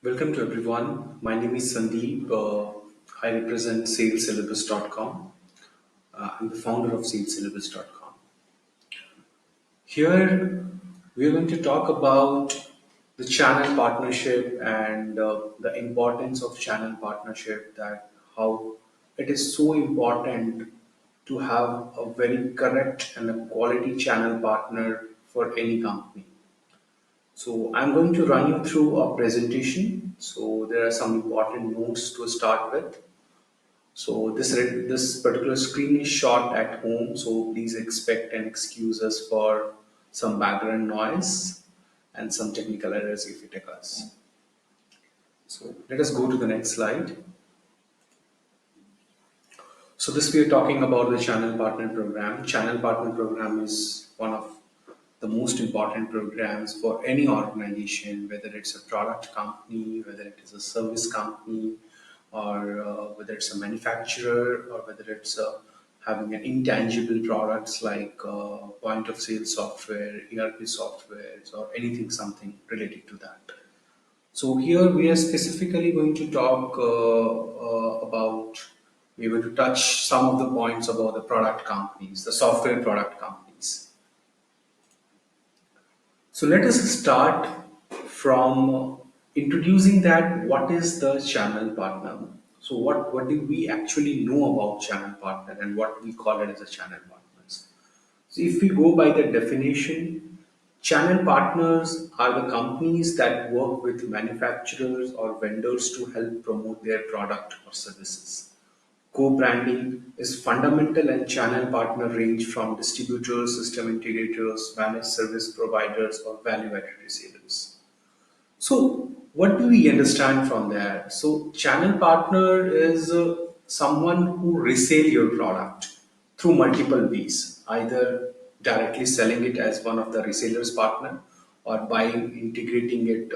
Welcome to everyone. My name is Sandeep. I represent salessyllabus.com. I'm the founder of salessyllabus.com. Here, we are going to talk about the channel partnership and the importance of channel partnership, that how it is so important to have a very correct and a quality channel partner for any company. So I'm going to run you through a presentation. So there are some important notes to start with. So this particular screen is shot at home. So please expect and excuse us for some background noise and some technical errors if it occurs. So let us go to the next slide. So this we are talking about the channel partner program. Channel partner program is one of the most important programs for any organization, whether it's a product company, whether it is a service company, or whether it's a manufacturer, or whether it's having an intangible products like point of sale software, ERP softwares, or anything something related to that. So here we are specifically going to talk about, we're going to touch some of the points about the product companies, the software product companies. So let us start from introducing that what is the channel partner. So what do we actually know about channel partner and what we call it as a channel partners. So if we go by the definition, channel partners are the companies that work with manufacturers or vendors to help promote their product or services. Co-branding is fundamental, and channel partner range from distributors, system integrators, managed service providers, or value-added resellers. So, what do we understand from there? So, channel partner is someone who resell your product through multiple ways, either directly selling it as one of the resellers partner, or by integrating it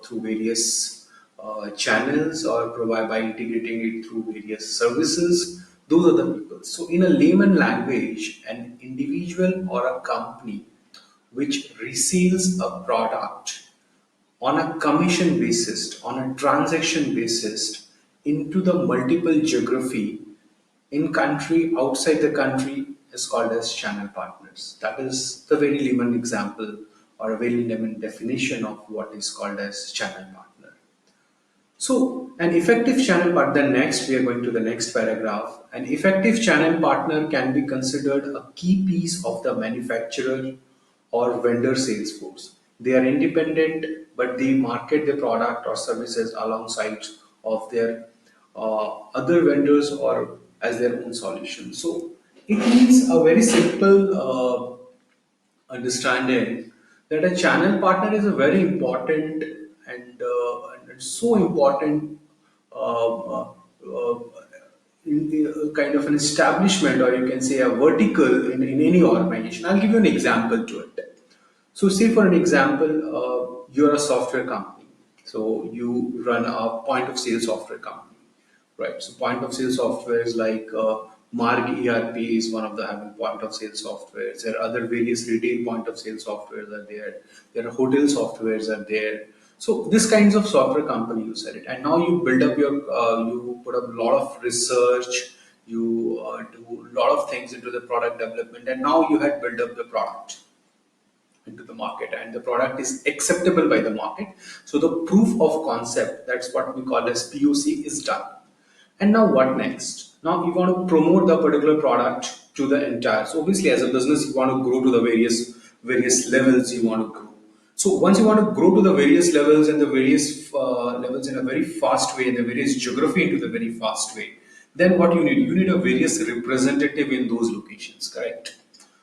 through various channels, or provide by integrating it through various services. Those are the people. So, in a layman language, an individual or a company which resells a product on a commission basis, on a transaction basis, into the multiple geography in country, outside the country, is called as channel partners. That is the very layman example or a very layman definition of what is called as channel partner. So, an effective channel partner, next we are going to the next paragraph. An effective channel partner can be considered a key piece of the manufacturer or vendor sales force. They are independent, but they market the product or services alongside of their other vendors or as their own solution. So, it means a very simple understanding that a channel partner is a very important and it's so important in the kind of an establishment, or you can say a vertical in any organization. I'll give you an example to it. So, say for an example, you're a software company. So, you run a point of sale software company, right? So, point of sale software is like Marg ERP is one of the having point of sale softwares. There are other various retail point of sale softwares are there. There are hotel softwares are there. So, this kinds of software company you sell it, and now you build up your, you put up a lot of research. You do a lot of things into the product development, and now you had built up the product into the market, and the product is acceptable by the market. So the proof of concept, that's what we call as POC, is done. And now what next? Now you want to promote the particular product to the entire. So obviously as a business you want to grow to the various levels you want to grow. So once you want to grow to the various levels and the various levels in a very fast way, in the various geography into the very fast way, then what you need a various representative in those locations, correct?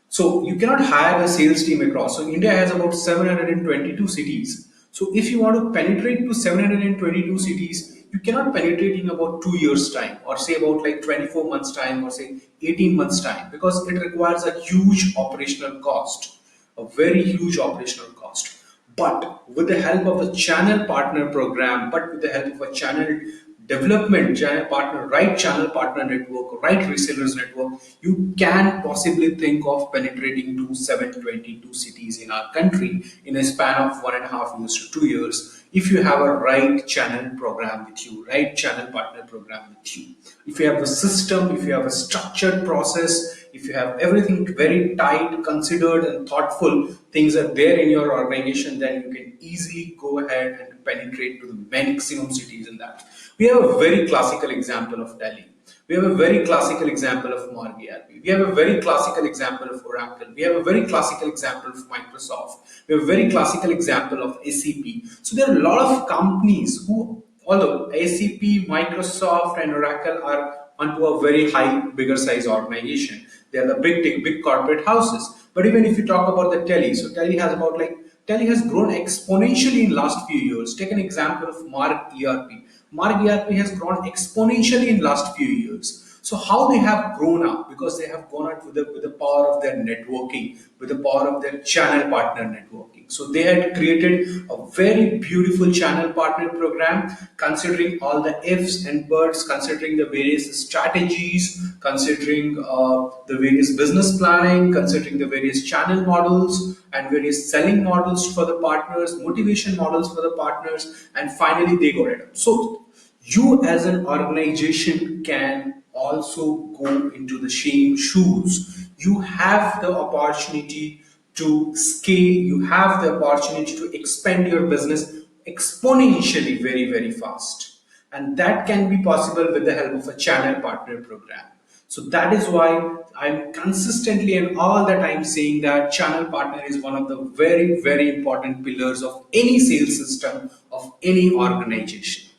So you cannot hire a sales team across. So India has about 722 cities. So if you want to penetrate to 722 cities, you cannot penetrate in about 2 years time, or say about like 24 months time, or say 18 months time, because it requires a huge operational cost, a very huge operational cost. But with the help of a channel partner program, but with the help of a channel development, channel partner, right channel partner network, right resellers network, you can possibly think of penetrating to 722 cities in our country in a span of 1.5 years to 2 years if you have a right channel program with you, right channel partner program with you, if you have a system, if you have a structured process, if you have everything very tight, considered, and thoughtful, things are there in your organization, then you can easily go ahead and penetrate to the maximum cities in that. We have a very classical example of Delhi. We have a very classical example of MongoDB. We have a very classical example of Oracle. We have a very classical example of Microsoft. We have a very classical example of SAP. So there are a lot of companies who, although SAP, Microsoft, and Oracle are onto a very high, bigger size organization, they are the big corporate houses. But even if you talk about the Tele, so Tele has about like Tele has grown exponentially in last few years. Take an example of Mark ERP. Mark ERP has grown exponentially in last few years. So how they have grown up? Because they have grown up with the power of their networking, with the power of their channel partner networking. So they had created a very beautiful channel partner program, considering all the ifs and buts, considering the various strategies, considering the various business planning, considering the various channel models and various selling models for the partners, motivation models for the partners, and finally they got it. So you as an organization can also go into the same shoes. You have the opportunity to scale, you have the opportunity to expand your business exponentially very fast, and that can be possible with the help of a channel partner program. So that is why I'm consistently and all the time saying that channel partner is one of the very important pillars of any sales system of any organization.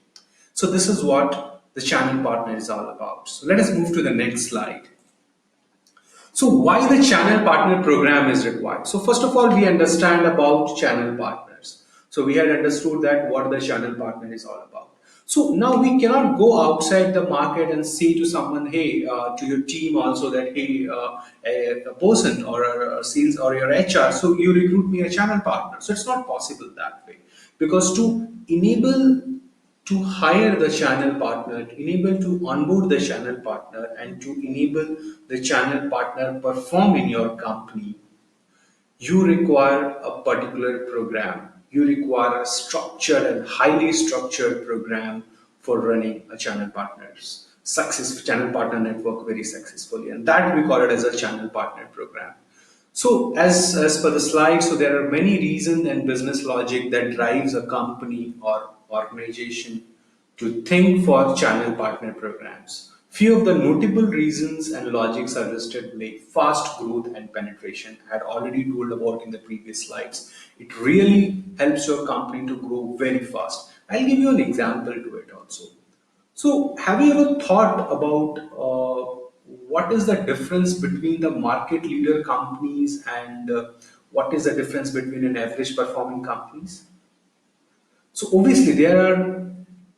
So this is what the channel partner is all about. So let us move to the next slide. So why the channel partner program is required? So first of all, we understand about channel partners. So we had understood that what the channel partner is all about. So now we cannot go outside the market and say to someone, hey, to your team also that, hey, a person or a sales or your HR, so you recruit me a channel partner. So it's not possible that way, because to enable to hire the channel partner, to enable to onboard the channel partner, and to enable the channel partner perform in your company, you require a particular program. You require a structured and highly structured program for running a channel partner network very successfully, and that we call it as a channel partner program. So as per the slide, so there are many reasons and business logic that drives a company or organization to think for channel partner programs. Few of the notable reasons and logics are listed like fast growth and penetration. I had already told about in the previous slides. It really helps your company to grow very fast. I'll give you an example to it also. So, have you ever thought about what is the difference between the market leader companies and what is the difference between an average performing companies? So obviously there are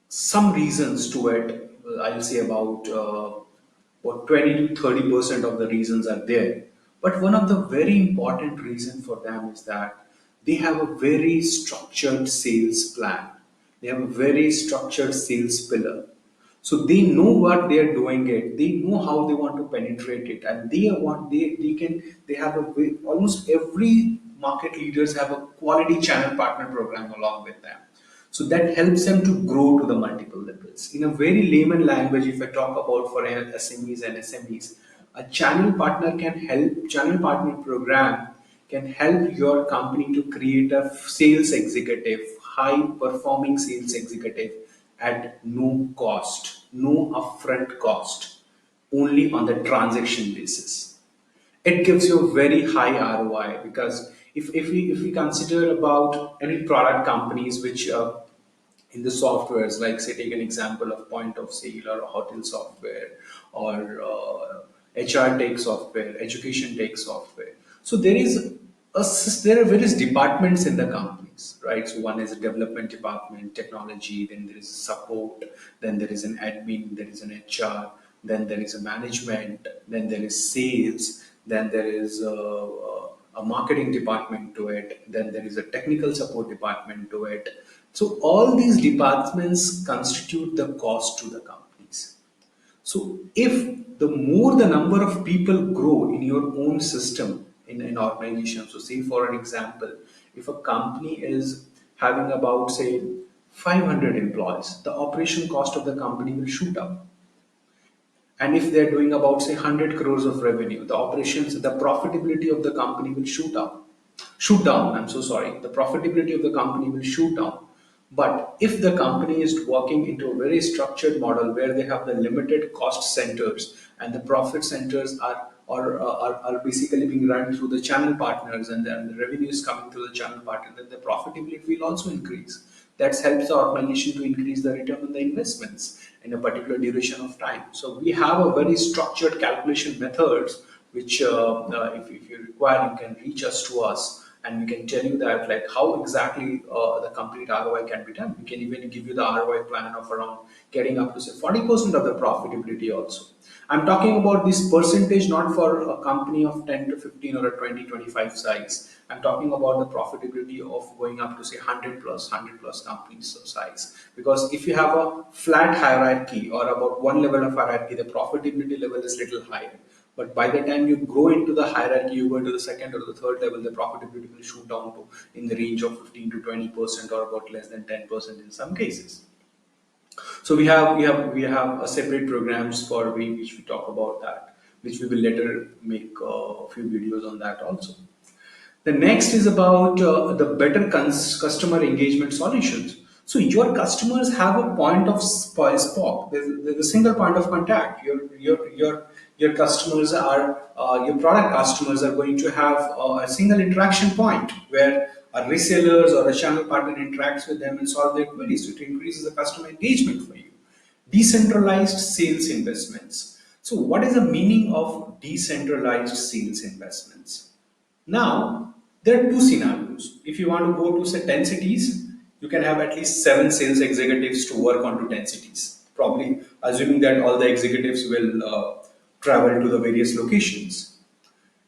some reasons to it. I'll say about 20 to 30% of the reasons are there. But one of the very important reasons for them is that they have a very structured sales plan. They have a very structured sales pillar. So they know what they are doing it. They know how they want to penetrate it, and they have almost every market leaders have a quality channel partner program along with them. So that helps them to grow to the multiple levels. In a very layman language, if I talk about for SMEs and SMEs, a channel partner program can help your company to create a sales executive, high performing sales executive at no cost, no upfront cost, only on the transaction basis. It gives you a very high ROI, because if we consider about any product companies which in the softwares, like say take an example of point of sale or hotel software or HR tech software, education tech software. So there are various departments in the companies, right? So one is a development department, technology, then there is support, then there is an admin, there is an HR, then there is a management, then there is sales, then there is a marketing department to it, then there is a technical support department to it. So all these departments constitute the cost to the companies. So if the more the number of people grow in your own system in an organization, so say for an example, if a company is having about say 500 employees, the operation cost of the company will shoot up. And if they're doing about say 100 crores of revenue, the profitability of the company will shoot down. I'm so sorry. The profitability of the company will shoot down. But if the company is working into a very structured model where they have the limited cost centers and the profit centers are basically being run through the channel partners, and then the revenue is coming through the channel partner, then the profitability will also increase. That helps the organization to increase the return on the investments in a particular duration of time. So we have a very structured calculation methods, which if you require, you can reach us to us, and we can tell you that like how exactly the complete ROI can be done. We can even give you the ROI plan of around getting up to say 40% of the profitability also. I'm talking about this percentage not for a company of 10 to 15 or a 20, 25 size. I'm talking about the profitability of going up to say 100 plus companies size. Because if you have a flat hierarchy or about one level of hierarchy, the profitability level is little higher. But by the time you grow into the hierarchy, you go into the second or the third level, the profitability will shoot down to in the range of 15 to 20% or about less than 10% in some cases. So we have a separate programs for which we talk about that, which we will later make a few videos on that also. The next is about the better customer engagement solutions. So your customers have a point of spot. There's a single point of contact. Your customers are your product customers are going to have a single interaction point where a resellers or a channel partner interacts with them and solve their queries. So it increases the customer engagement for you. Decentralized sales investments. So what is the meaning of decentralized sales investments? Now, there are two scenarios. If you want to go to say 10 cities, you can have at least 7 sales executives to work on to 10 cities. Probably assuming that all the executives will travel to the various locations.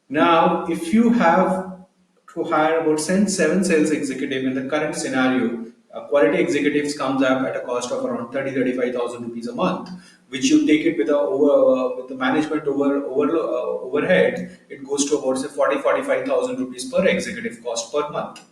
Now, if you have to hire about seven sales executive in the current scenario, quality executives comes up at a cost of around 35,000 rupees a month, which you take it with with the management overhead, it goes to about say 45,000 rupees per executive cost per month.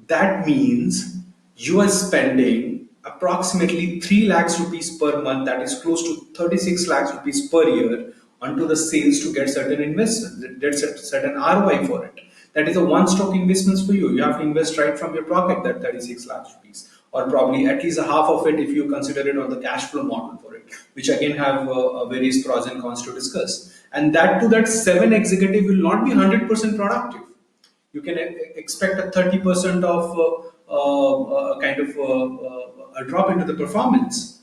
That means you are spending approximately 3 lakhs rupees per month, that is close to 36 lakhs rupees per year, onto the sales to get certain investment, get certain ROI for it. That is a one stock investments for you. You have to invest right from your pocket that 36 lakhs rupees, or probably at least a half of it if you consider it on the cash flow model for it, which again have various pros and cons to discuss. And that to that seven executive will not be 100% productive. You can expect a 30% of kind of a drop into the performance.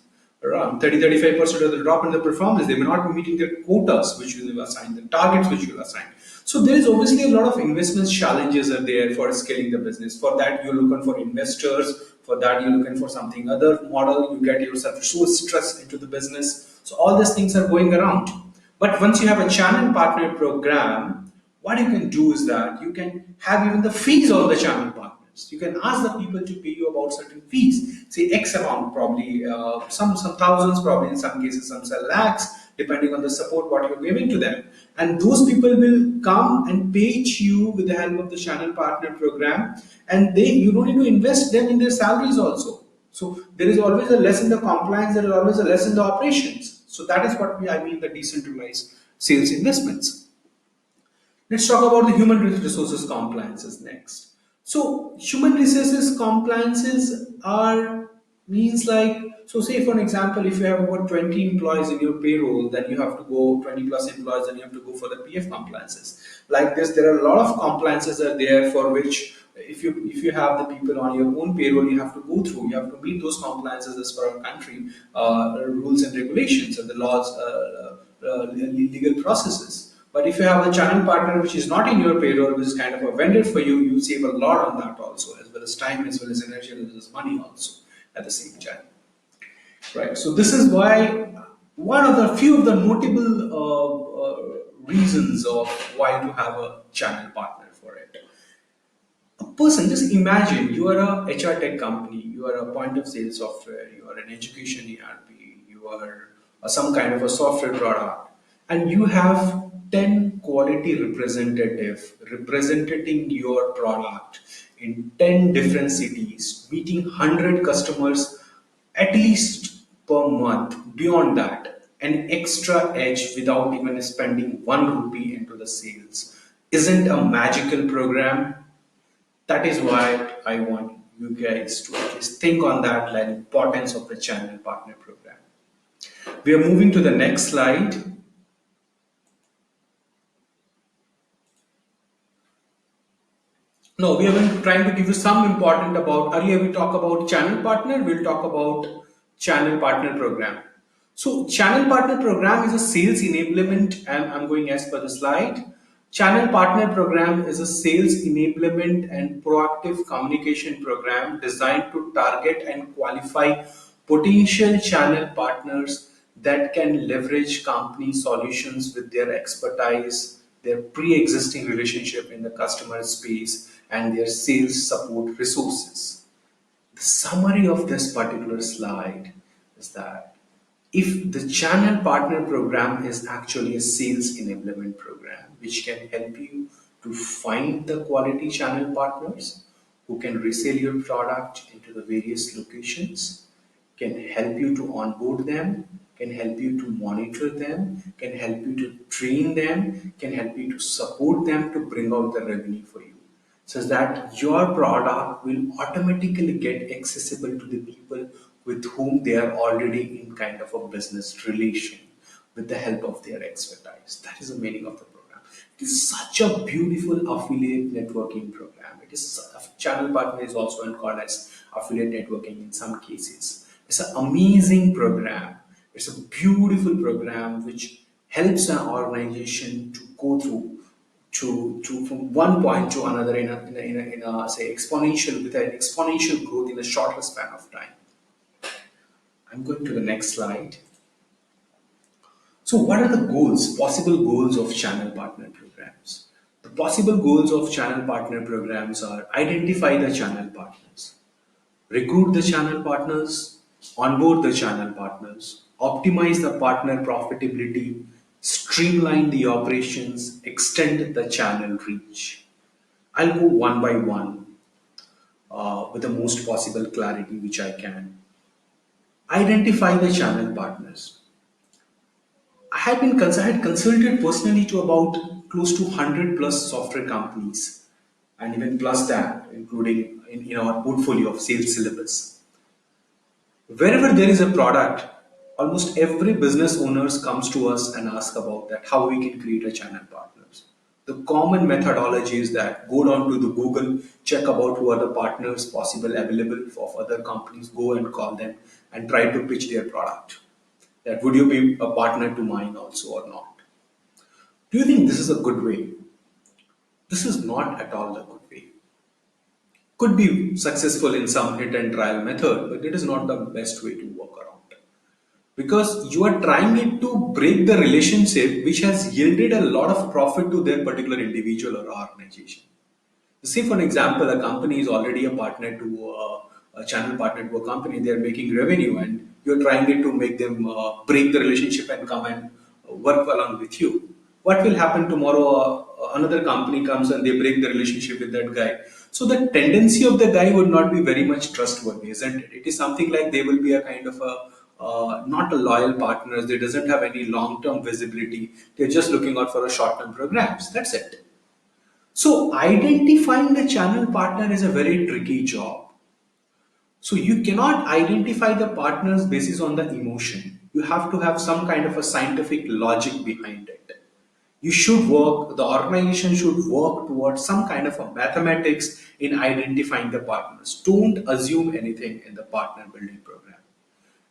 Around 35% of the drop in the performance. They may not be meeting their quotas which you have assigned, the targets which you have assigned. So there is obviously a lot of investment challenges are there for scaling the business. For that, you're looking for investors. For that, you're looking for something other model. You get yourself so stressed into the business. So all these things are going around. But once you have a channel partner program, what you can do is that you can have even the fees of the channel partners. You can ask the people to pay you about certain fees, say X amount, probably some thousands, probably in some cases some say lakhs, depending on the support what you're giving to them. And those people will come and pay you with the help of the channel partner program, and they you don't need to invest them in their salaries also. So there is always a less in the compliance, there is always a less in the operations. So that is what I mean the decentralized sales investments. Let's talk about the human resources compliances next. So human resources compliances are means like, so say for an example, if you have about 20 employees in your payroll, then you have to go 20 plus employees, then you have to go for the PF compliances. Like this, there are a lot of compliances are there for which if you have the people on your own payroll, you have to go through, you have to meet those compliances as per our country rules and regulations and the laws, legal processes. But if you have a channel partner which is not in your payroll, which is kind of a vendor for you, you save a lot on that also, as well as time, as well as energy, as well as money also at the same time. Right. So this is why one of the few of the notable reasons of why to have a channel partner for it. A person, just imagine you are a HR tech company, you are a point of sale software, you are an education ERP, you are some kind of a software product, and you have 10 quality representative representing your product in 10 different cities, meeting 100 customers at least per month. Beyond that, an extra edge without even spending 1 rupee into the sales isn't a magical program. That is why I want you guys to at least think on that, like importance of the channel partner program. We are moving to the next slide. No, we have been trying to give you some important about earlier we talk about channel partner, we'll talk about channel partner program. So channel partner program is a sales enablement, and I'm going as per the slide. Channel partner program is a sales enablement and proactive communication program designed to target and qualify potential channel partners that can leverage company solutions with their expertise, their pre-existing relationship in the customer space, and their sales support resources. The summary of this particular slide is that if the channel partner program is actually a sales enablement program which can help you to find the quality channel partners who can resell your product into the various locations, can help you to onboard them, can help you to monitor them, can help you to train them, can help you to support them to bring out the revenue for you. So that your product will automatically get accessible to the people with whom they are already in kind of a business relation with the help of their expertise. That is the meaning of the program. It is such a beautiful affiliate networking program. It is channel partner is also called as affiliate networking in some cases. It's an amazing program. It's a beautiful program which helps an organization to go through to from one point to another in a say exponential with an exponential growth in a shorter span of time. I'm going to the next slide. So, what are the goals, possible goals of channel partner programs? The possible goals of channel partner programs are identify the channel partners, recruit the channel partners, onboard the channel partners, optimize the partner profitability, streamline the operations, extend the channel reach. I'll go one by one with the most possible clarity which I can. Identify the channel partners. I had consulted personally to about close to 100 plus software companies and even plus that, including in our portfolio of sales syllabus. Wherever there is a product, almost every business owners comes to us and ask about that, how we can create a channel partners. The common methodology is that go down to the Google, check about who are the partners possible available of other companies, go and call them and try to pitch their product. That would you be a partner to mine also or not? Do you think this is a good way? This is not at all a good way. Could be successful in some hit and trial method, but it is not the best way to work around. Because you are trying it to break the relationship which has yielded a lot of profit to their particular individual or organization. Say, for example, a company is already a partner to a channel partner to a company, they are making revenue, and you're trying it to make them break the relationship and come and work along with you. What will happen tomorrow? Another company comes and they break the relationship with that guy. So the tendency of the guy would not be very much trustworthy, isn't it? It is something like they will be a kind of a not a loyal partners. They doesn't have any long-term visibility. They're just looking out for a short-term programs. That's it. So identifying the channel partner is a very tricky job. So you cannot identify the partners basis on the emotion. You have to have some kind of a scientific logic behind it. You should work, the organization should work towards some kind of a mathematics in identifying the partners. Don't assume anything in the partner building program.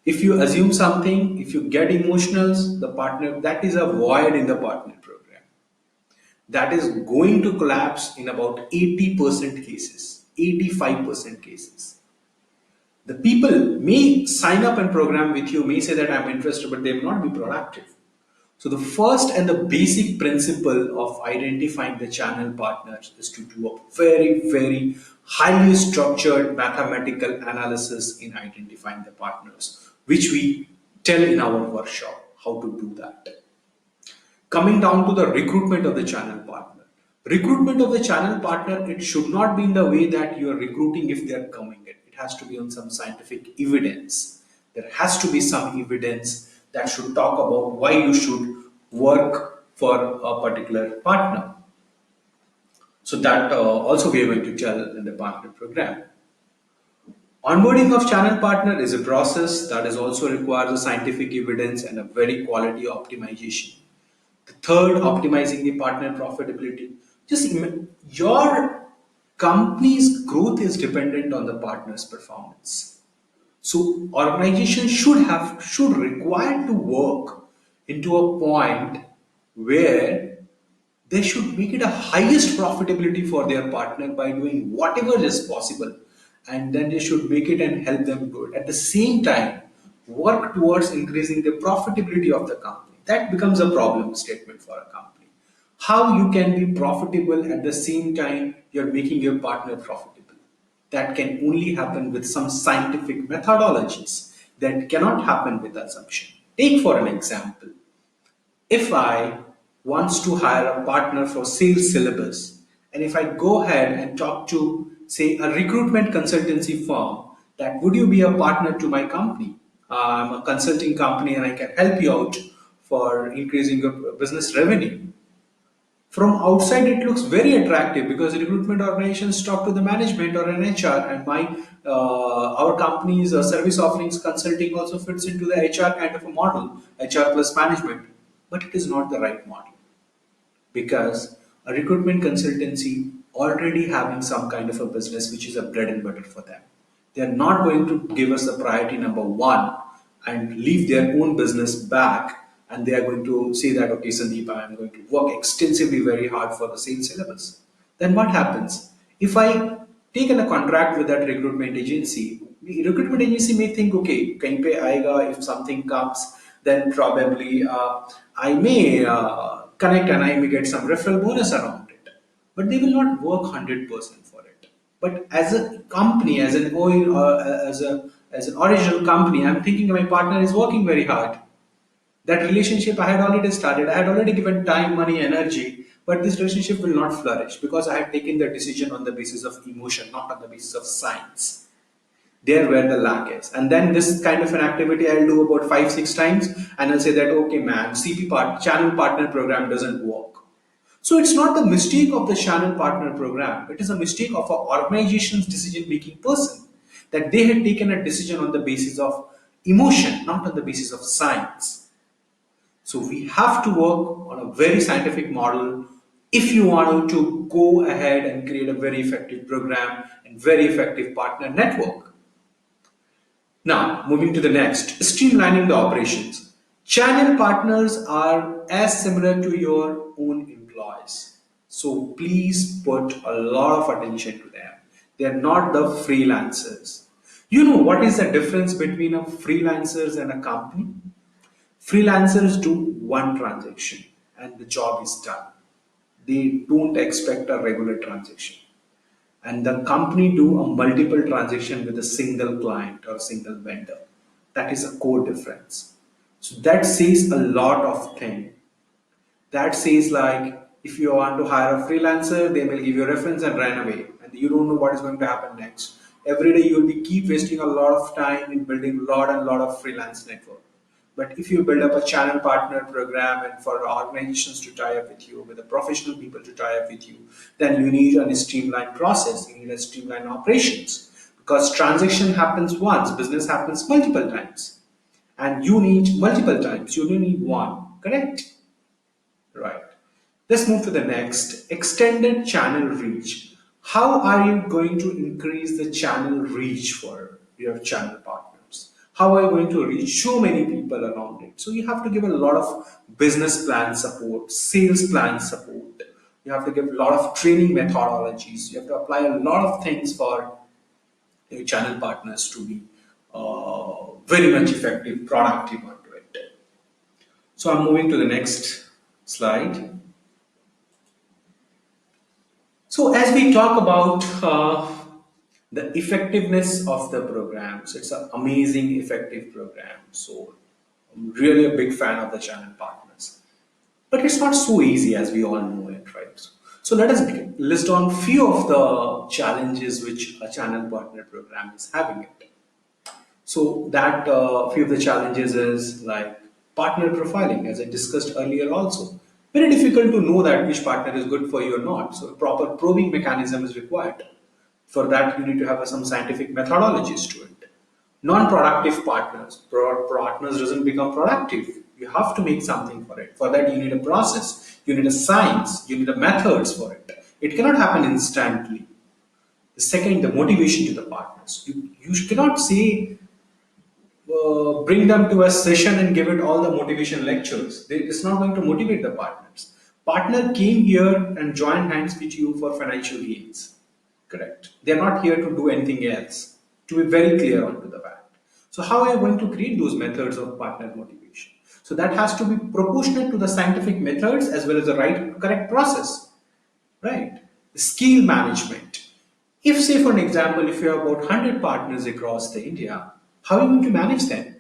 If you assume something, if you get emotional, the partner, that is a void in the partner program that is going to collapse in about 80% cases, 85% cases. The people may sign up and program with you, may say that I'm interested, but they will not be productive. So the first and the basic principle of identifying the channel partners is to do a very, very highly structured mathematical analysis in identifying the partners, which we tell in our workshop how to do that. Coming down to the recruitment of the channel partner. Recruitment of the channel partner, it should not be in the way that you are recruiting if they are coming in. It has to be on some scientific evidence. There has to be some evidence that should talk about why you should work for a particular partner. So that also we are going to tell in the partner program. Onboarding of channel partner is a process that is also requires a scientific evidence and a very quality optimization. The third, optimizing the partner profitability. Your company's growth is dependent on the partner's performance. So organization should require to work into a point where they should make it a highest profitability for their partner by doing whatever is possible, and then they should make it and help them do it at the same time, work towards increasing the profitability of the company. That becomes a problem statement for a company. How you can be profitable at the same time you're making your partner profitable? That can only happen with some scientific methodologies. That cannot happen with assumption. Take for an example, if I wants to hire a partner for sales syllabus, and if I go ahead and talk to, say, a recruitment consultancy firm, that would you be a partner to my company? I'm a consulting company and I can help you out for increasing your business revenue. From outside, it looks very attractive because recruitment organizations talk to the management or an HR, and my our company's service offerings consulting also fits into the HR kind of a model, HR plus management. But it is not the right model because a recruitment consultancy already having some kind of a business which is a bread and butter for them. They are not going to give us the priority number one and leave their own business back, and they are going to say that, okay, Sandeep, I am going to work extensively very hard for the same syllabus. Then what happens? If I take in a contract with that recruitment agency, the recruitment agency may think, okay, kahin pe aayega, if something comes, then probably I may connect and I may get some referral bonus around it. But they will not work 100% for it. But as a company, as an oil, as an original company, I'm thinking my partner is working very hard. That relationship I had already started. I had already given time, money, energy, but this relationship will not flourish because I had taken the decision on the basis of emotion, not on the basis of science. There where the lack is. And then this kind of an activity I'll do about 5, 6 times, and I'll say that, okay, man, channel partner program doesn't work. So it's not the mistake of the channel partner program. It is a mistake of our organization's decision making person, that they had taken a decision on the basis of emotion, not on the basis of science. So we have to work on a very scientific model if you want to go ahead and create a very effective program and very effective partner network. Now, moving to the next, streamlining the operations. Channel partners are as similar to your own employees. So please put a lot of attention to them. They are not the freelancers. You know what is the difference between a freelancers and a company? Freelancers do one transaction and the job is done. They don't expect a regular transaction, and the company do a multiple transaction with a single client or single vendor. That is a core difference. So that says a lot of thing. That says like, if you want to hire a freelancer, they will give you a reference and run away, and you don't know what is going to happen next. Every day you will be keep wasting a lot of time in building a lot and lot of freelance network. But if you build up a channel partner program and for organizations to tie up with you, with the professional people to tie up with you, then you need a streamlined process, you need a streamlined operations. Because transaction happens once, business happens multiple times. And you need multiple times, you don't need one, correct? Right. Let's move to the next, extended channel reach. How are you going to increase the channel reach for your channel partners? How are you going to reach so many people around it? So you have to give a lot of business plan support, sales plan support. You have to give a lot of training methodologies. You have to apply a lot of things for your channel partners to be very much effective, productive onto it. So I'm moving to the next slide. So, as we talk about the effectiveness of the programs, it's an amazing, effective program. So, I'm really a big fan of the channel partners. But it's not so easy as we all know it, right? So let us list on few of the challenges which a channel partner program is having it. So that few of the challenges is like partner profiling, as I discussed earlier also. Very difficult to know that which partner is good for you or not. So a proper probing mechanism is required. For that, you need to have some scientific methodologies to it. Non-productive partners. Partners doesn't become productive. You have to make something for it. For that, you need a process. You need a science. You need a methods for it. It cannot happen instantly. The second, the motivation to the partners. You cannot say bring them to a session and give it all the motivation lectures. It's not going to motivate the partners. Partner came here and joined hands with you for financial gains. Correct. They're not here to do anything else. To be very clear onto the fact. So how are you going to create those methods of partner motivation? So that has to be proportionate to the scientific methods as well as the right correct process. Right. Skill management. If, say, for an example, if you have about 100 partners across the India, how are you going to manage them?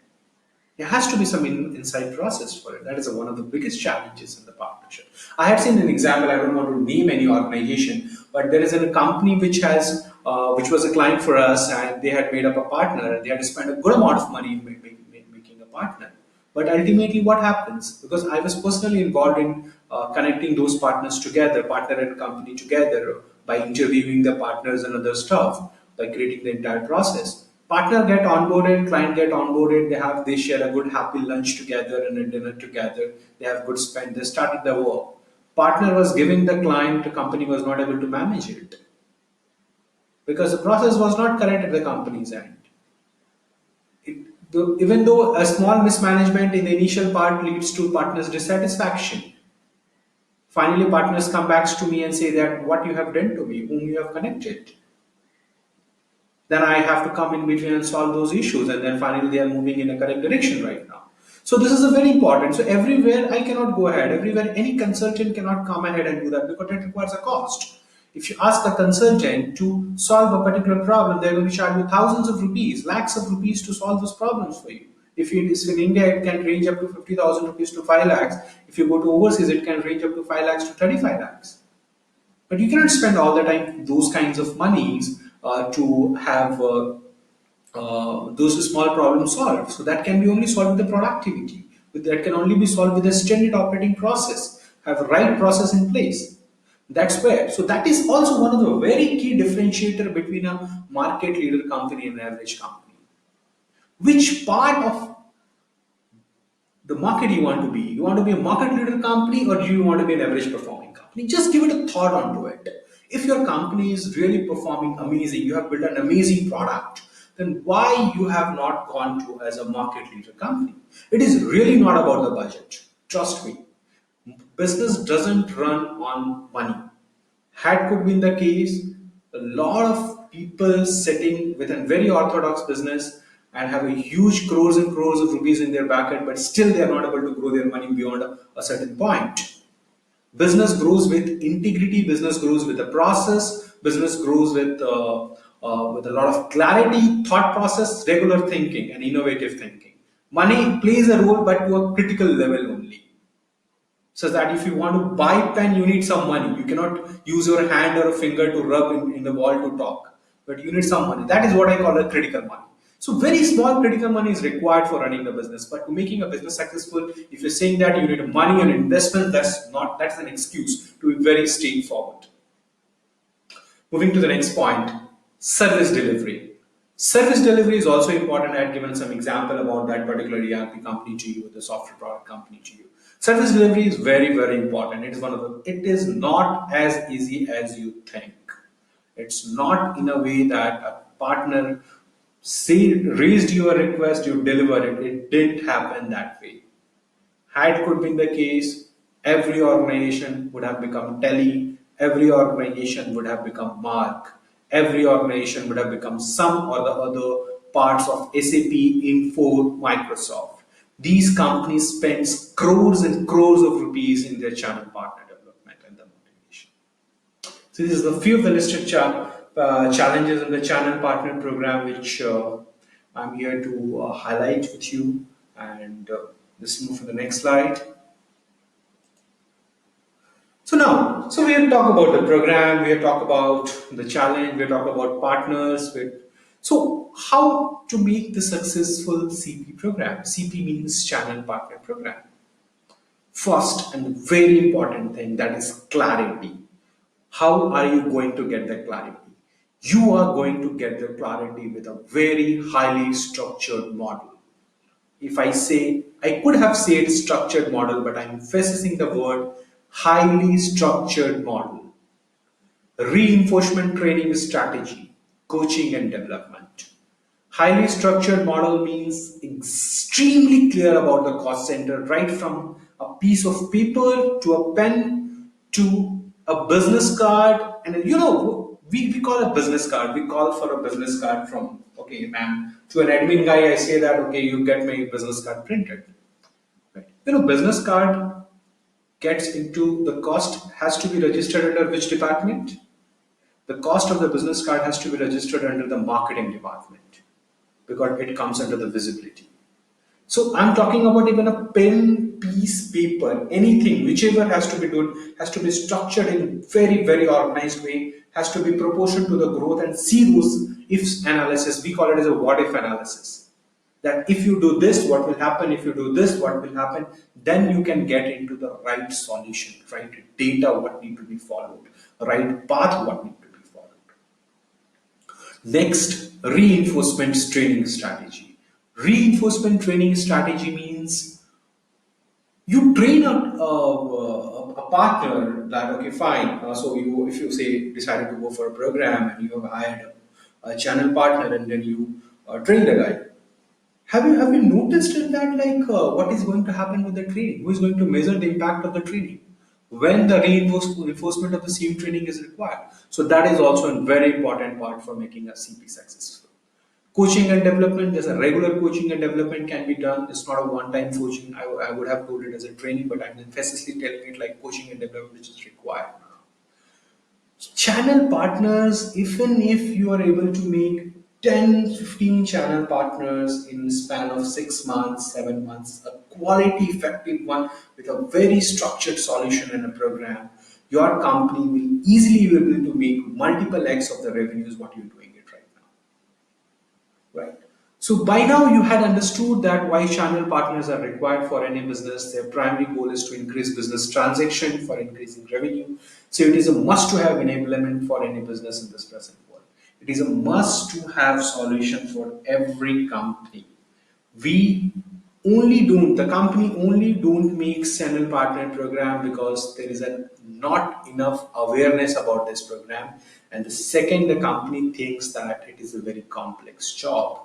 There has to be some inside process for it. That is one of the biggest challenges in the partnership. I have seen an example. I don't want to name any organization, but there is a company which was a client for us, and they had made up a partner, and they had to spend a good amount of money in making a partner. But ultimately, what happens? Because I was personally involved in connecting those partners together, partner and company together, by interviewing the partners and other stuff, by creating the entire process. Partner get onboarded, client get onboarded. They share a good happy lunch together and a dinner together. They have good spend. They started the work. Partner was giving the client, the company was not able to manage it because the process was not correct at the company's end. Even though a small mismanagement in the initial part leads to partners' dissatisfaction, finally partners come back to me and say that what you have done to me, whom you have connected, then I have to come in between and solve those issues, and then finally they are moving in a correct direction right now. So this is a very important. So everywhere I cannot go ahead. Everywhere any consultant cannot come ahead and do that because it requires a cost. If you ask a consultant to solve a particular problem, they're going to charge you thousands of rupees, lakhs of rupees to solve those problems for you. If it is in India, it can range up to 50,000 rupees to 5 lakhs. If you go to overseas, it can range up to 5 lakhs to 35 lakhs. But you cannot spend all the time those kinds of monies to have those small problems solved. So that can be only solved with the productivity. That can only be solved with a standard operating process. Have a right process in place. That's where. So that is also one of the very key differentiator between a market leader company and an average company. Which part of the market you want to be? You want to be a market leader company or do you want to be an average performing company? Just give it a thought onto it. If your company is really performing amazing, you have built an amazing product, then why you have not gone to as a market leader company? It is really not about the budget. Trust me. Business doesn't run on money. Had could be the case, a lot of people sitting with a very orthodox business and have a huge crores and crores of rupees in their bucket, but still they are not able to grow their money beyond a certain point. Business grows with integrity. Business grows with a process. Business grows with a lot of clarity, thought process, regular thinking, and innovative thinking. Money plays a role, but to a critical level only, so that if you want to buy pen you need some money. You cannot use your hand or a finger to rub in the wall to talk, but you need some money. That is what I call a critical money. So very small critical money is required for running the business, but to making a business successful, if you're saying that you need money and investment, that's an excuse. To be very straightforward. Moving to the next point, service delivery. Service delivery is also important. I had given some example about that particular ERP company to you, the software product company to you. Service delivery is very, very important. It is one of the. It is not as easy as you think. It's not in a way that a partner raised your request, you deliver it. It didn't happen that way. Had could been the case, every organization would have become Tele, every organization would have become Mark, every organization would have become some or the other parts of SAP, Info, Microsoft. These companies spend crores and crores of rupees in their channel partner development and the motivation. So this is the few of the listed challenges in the channel partner program, which I'm here to highlight with you. And let's move to the next slide. So now, So we have talked about the program, we have talked about the challenge, we have talked about partners. So how to make the successful CP program? CP means channel partner program. First and very important thing, that is clarity. How are you going to get that clarity? You are going to get the clarity with a very highly structured model. If I say, I could have said structured model, but I'm emphasizing the word highly structured model. Reinforcement training strategy, coaching and development. Highly structured model means extremely clear about the cost center, right from a piece of paper to a pen to a business card. And we call a business card. We call for a business card from, okay, ma'am, to an admin guy, I say that, okay, you get my business card printed. Right? Business card gets into the cost has to be registered under which department? The cost of the business card has to be registered under the marketing department because it comes under the visibility. So I'm talking about even a pen, piece, paper, anything, whichever has to be done, has to be structured in very, very organized way, has to be proportional to the growth and see those ifs analysis. We call it as a what if analysis. That if you do this, what will happen? If you do this, what will happen? Then you can get into the right solution, right data, what need to be followed, right path, what need to be followed. Next, reinforcement training strategy. Reinforcement training strategy means you train a partner that, okay, fine. So you, if you say decided to go for a program and you have hired a channel partner and then you train the guy. Have you noticed in that, like, what is going to happen with the training? Who is going to measure the impact of the training when the reinforcement of the same training is required? So that is also a very important part for making a CP successful. Coaching and development, there's a regular coaching and development can be done. It's not a one-time coaching. I would have told it as a training, but I'm emphatically telling it like coaching and development which is required. Channel partners, even if you are able to make 10, 15 channel partners in span of 6 months, 7 months, a quality effective one with a very structured solution and a program, your company will easily be able to make multiple X of the revenues what you're doing it right now. Right. So by now you had understood that why channel partners are required for any business. Their primary goal is to increase business transaction for increasing revenue. So it is a must to have enablement for any business in this present world. It is a must to have solution for every company. We only don't, the company only don't make channel partner program because there is a not enough awareness about this program. And the second, the company thinks that it is a very complex job.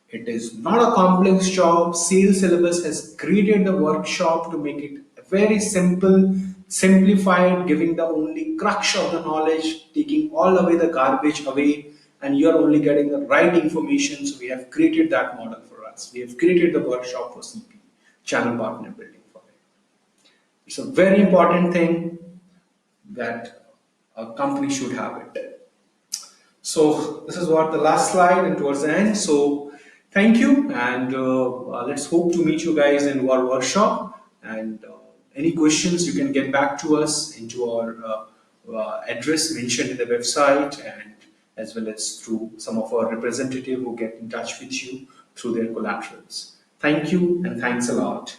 It is not a complex job. Sales syllabus has created the workshop to make it very simple, simplified, giving the only crux of the knowledge, taking all away the garbage away, and you're only getting the right information. So we have created that model for us. We have created the workshop for CP, channel partner building for it. It's a very important thing that a company should have it. So this is what the last slide and towards the end. So thank you, and let's hope to meet you guys in our workshop. And any questions, you can get back to us into our address mentioned in the website, and as well as through some of our representative who get in touch with you through their collaterals. Thank you, and thanks a lot.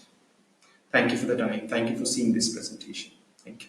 Thank you for the time. Thank you for seeing this presentation. Thank you.